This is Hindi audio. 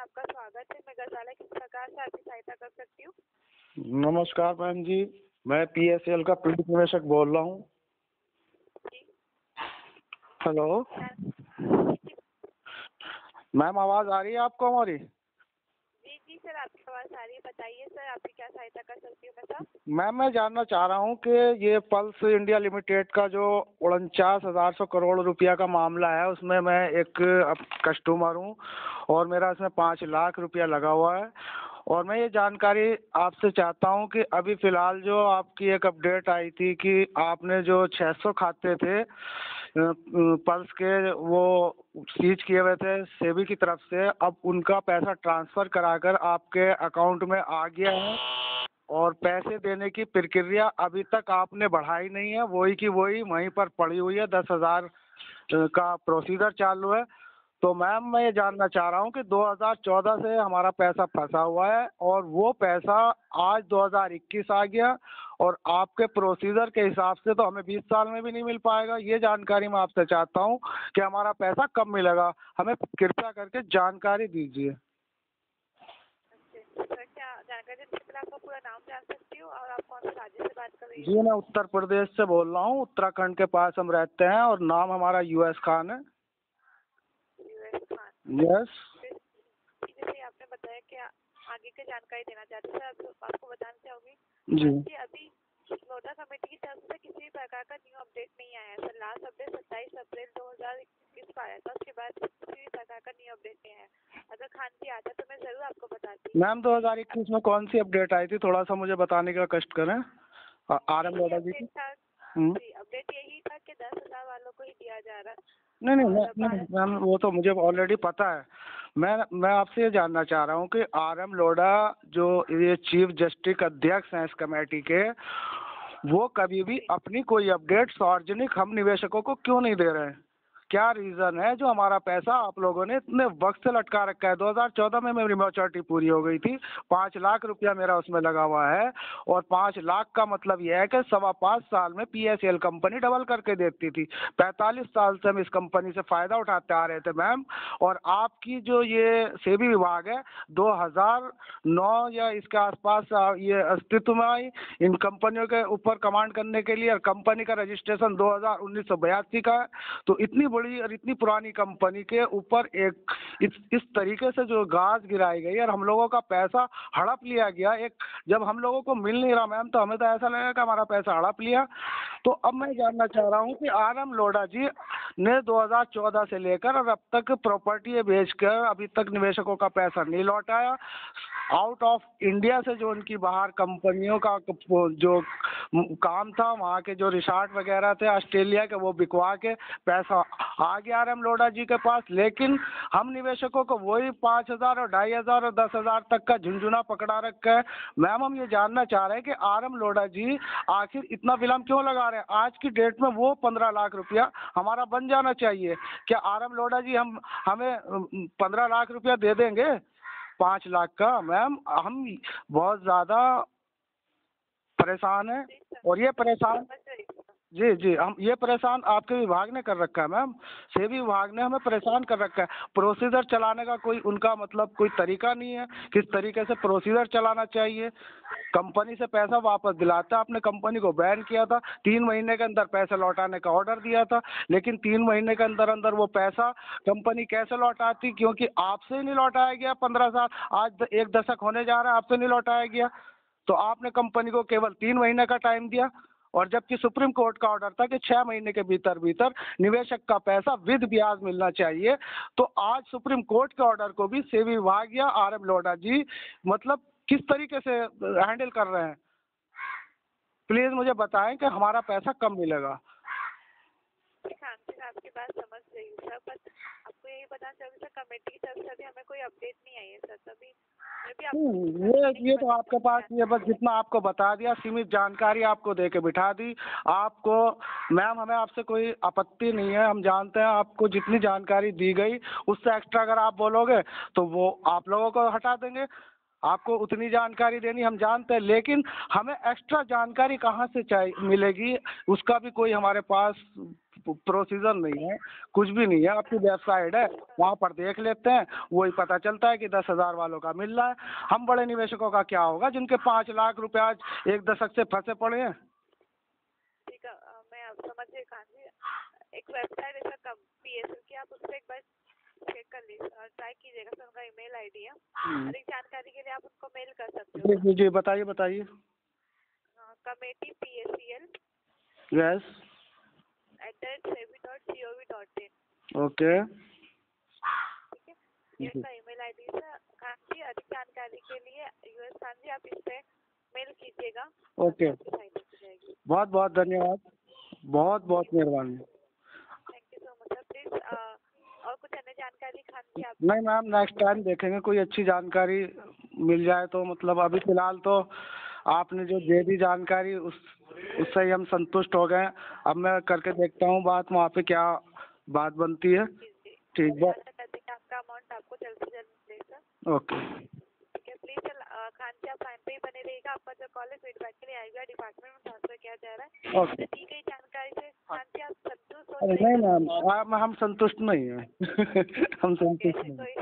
आपका स्वागत है। मैं गजाला किस प्रकार से आपकी सहायता कर सकती हूँ? नमस्कार बहन जी, मैं पीएसएल का पीड़ित निवेशक बोल रहा हूँ। जी हेलो मैम, आवाज़ आ रही है आपको हमारी? जी सर, आपकी आवाज़ आ रही है। बताइए सर, आपकी क्या सहायता कर सकती हूँ मैं सर? मैम, मैं जानना चाह रहा हूँ कि ये पल्स इंडिया लिमिटेड का जो 49,100 करोड़ रुपया का मामला है, उसमें मैं एक कस्टमर हूँ और मेरा इसमें 5 लाख रुपया लगा हुआ है। और मैं ये जानकारी आपसे चाहता हूँ कि अभी फ़िलहाल जो आपकी एक अपडेट आई थी कि आपने जो 600 खाते थे पल्स के, वो सीज किए हुए थे सेबी की तरफ से, अब उनका पैसा ट्रांसफ़र कराकर आपके अकाउंट में आ गया है और पैसे देने की प्रक्रिया अभी तक आपने बढ़ाई नहीं है, वही की वही वहीं पर पड़ी हुई है। 10,000 का प्रोसीजर चालू है। तो मैम, मैं ये जानना चाह रहा हूँ कि 2014 से हमारा पैसा फंसा हुआ है और वो पैसा आज 2021 आ गया और आपके प्रोसीजर के हिसाब से तो हमें 20 साल में भी नहीं मिल पाएगा। ये जानकारी मैं आपसे चाहता हूँ कि हमारा पैसा कब मिलेगा, हमें कृपया करके जानकारी दीजिए। अच्छा सर, क्या जानकारी देने से पहले आपका पूरा नाम जान सकती हूँ और आप कौन से राज्य से बात कर रही जी, मैं उत्तर प्रदेश से बोल रहा हूँ, उत्तराखंड के पास हम रहते हैं और नाम हमारा यूएस खान है। यूएस खान? यस। जैसे आपने बताया कि आगे की जानकारी देना चाहते हैं सर, आपको बताना चाहूँगी जी। कि अभी लोधा कमेटी की तरफ से किसी भी प्रकार का न्यू अपडेट नहीं आया है सर। लास्ट अपडेट 27 अप्रैल 2021 को आया था, उसके बाद किसी भी प्रकार का न्यू अपडेट नहीं आया। अगर खान जी आता तो मैं जरूर आपको बताती। मैम, 2021 में कौन सी अपडेट आई थी, थोड़ा सा मुझे बताने का कष्ट करें। आर एम लोढ़ा जी की। जी, अपडेट यही था कि 10,000 वालों को ही दिया जा रहा है। नहीं नहीं मैम, वो तो मुझे ऑलरेडी पता है। मैं आपसे ये जानना चाह रहा हूँ कि आर एम लोढ़ा जो ये चीफ जस्टिस अध्यक्ष हैं इस कमेटी के, वो कभी भी अपनी कोई अपडेट सार्वजनिक हम निवेशकों को क्यों नहीं दे रहे हैं? क्या रीज़न है जो हमारा पैसा आप लोगों ने इतने वक्त से लटका रखा है? 2014 में मेरी मैच्योरिटी पूरी हो गई थी, 5 लाख रुपया मेरा उसमें लगा हुआ है और 5 लाख का मतलब यह है कि 5.25 साल में पीएसएल कंपनी डबल करके देती थी। 45 साल से हम इस कंपनी से फ़ायदा उठाते आ रहे थे मैम। और आपकी जो ये सेबी विभाग है, 2009 या इसके आसपास ये अस्तित्व में आई इन कंपनियों के ऊपर कमांड करने के लिए, और कंपनी का रजिस्ट्रेशन 1982 का है। तो इतनी बड़ी और इतनी पुरानी कंपनी के ऊपर एक इस तरीके से जो गाज गिराई गई और हम लोगों का पैसा हड़प लिया गया, एक जब हम लोगों को मिल नहीं रहा मैम, तो हमें तो ऐसा लगेगा कि हमारा पैसा हड़प लिया। तो अब मैं जानना चाह रहा हूँ कि आर एम लोढ़ा जी ने 2014 से लेकर और अब तक प्रॉपर्टी बेचकर अभी तक निवेशकों का पैसा नहीं लौटाया। आउट ऑफ इंडिया से जो उनकी बाहर कंपनियों का जो काम था, वहाँ के जो रिसॉर्ट वगैरह थे ऑस्ट्रेलिया के, वो बिकवा के पैसा आ गया आर एम लोढ़ा जी के पास। लेकिन हम निवेशकों को वही 5,000 और 2,500 और 10,000 तक का झुंझुना पकड़ा रखा है। मैम, हम ये जानना चाह रहे हैं कि आर एम लोढ़ा जी आखिर इतना विलम्ब क्यों लगा रहे हैं? आज की डेट में वो 15 लाख रुपया हमारा बन जाना चाहिए। क्या आर एम लोढ़ा जी हमें 15 लाख रुपया दे देंगे 5 लाख का? मैम, हम बहुत ज़्यादा परेशान हैं और ये परेशान, जी हम ये परेशान आपके विभाग ने कर रखा है मैम। सेबी विभाग ने हमें परेशान कर रखा है। प्रोसीजर चलाने का कोई उनका मतलब कोई तरीका नहीं है, किस तरीके से प्रोसीजर चलाना चाहिए। कंपनी से पैसा वापस दिलाता, आपने कंपनी को बैन किया था, 3 महीने के अंदर पैसा लौटाने का ऑर्डर दिया था, लेकिन 3 महीने के अंदर अंदर वो पैसा कंपनी कैसे लौटाती? क्योंकि आपसे ही नहीं लौटाया गया 15 साल, आज 1 दशक होने जा रहा है, आपसे नहीं लौटाया गया। तो आपने कंपनी को केवल 3 महीने का टाइम दिया, और जबकि सुप्रीम कोर्ट का ऑर्डर था कि 6 महीने के भीतर भीतर निवेशक का पैसा विद ब्याज मिलना चाहिए। तो आज सुप्रीम कोर्ट के ऑर्डर को भी सेबी विभाग या आर एम लोढ़ा जी मतलब किस तरीके से हैंडल कर रहे हैं? प्लीज मुझे बताएं कि हमारा पैसा कब मिलेगा। आपकी बात समझ रही हूँ सर, बस आपको यही बताना चाहूँगी सर, कमेटी की तरफ से अभी हमें कोई अपडेट नहीं आई है सर। तभी ये तो आपके पास ये बस जितना आपको बता दिया, सीमित जानकारी आपको दे के बिठा दी आपको। मैम, हमें आपसे कोई आपत्ति नहीं है, हम जानते हैं आपको जितनी जानकारी दी गई उससे एक्स्ट्रा अगर आप बोलोगे तो वो आप लोगों को हटा देंगे। आपको उतनी जानकारी देनी हम जानते हैं, लेकिन हमें एक्स्ट्रा जानकारी कहाँ से चाहिए मिलेगी, उसका भी कोई हमारे पास प्रोसीजर नहीं है, कुछ भी नहीं है। आपकी वेबसाइट है, वहाँ पर देख लेते हैं, वही पता चलता है कि 10,000 वालों का मिल रहा है। हम बड़े निवेशकों का क्या होगा जिनके 5 लाख रुपए आज एक दशक से फंसे पड़े हैं। ठीक है, मैं अब समझ गई कान जी। एक वेबसाइट ऐसा कम PSL की, आप उस पर एक बार चेक कर लीजिए और ट्राई कीजिएगा। सर उनका ईमेल आईडी है, अधिक जानकारी के लिए आप उनको मेल कर सकते हो। जी जी, बताइए बताइए। Committee PSCL yes, @sebi.gov.in। Okay, ठीक है, ये उनका ईमेल आईडी है। खान जी, अधिक जानकारी के लिए US खान जी आप इस पे मेल कीजिएगा। ओके, बहुत बहुत धन्यवाद, बहुत बहुत मेहरबानी। Thank you so much sir. Please और कुछ अन्य जानकारी खान जी आप? नहीं मैम, नेक्स्ट टाइम देखेंगे, कोई अच्छी जानकारी मिल जाए तो। मतलब अभी फ़िलहाल तो आपने जो दे दी जानकारी उससे ही हम संतुष्ट हो गए। अब मैं करके देखता हूँ बात, वहाँ पे क्या बात बनती है। ठीक है, आपका अमाउंट आपको जल्द से जल्द मिले सर। ओके। ठीक है, प्लीज सर खान जी आप लाइन पे ही बने रहिएगा। आपका जो कॉल है फीडबैक के लिए आएगा, डिपार्टमेंट में ट्रांसफर किया जा रहा है। ओके। दी गई जानकारी से खान जी आप संतुष्ट हो? अरे नहीं मैम, हम संतुष्ट नहीं हैं हम संतुष्ट नहीं।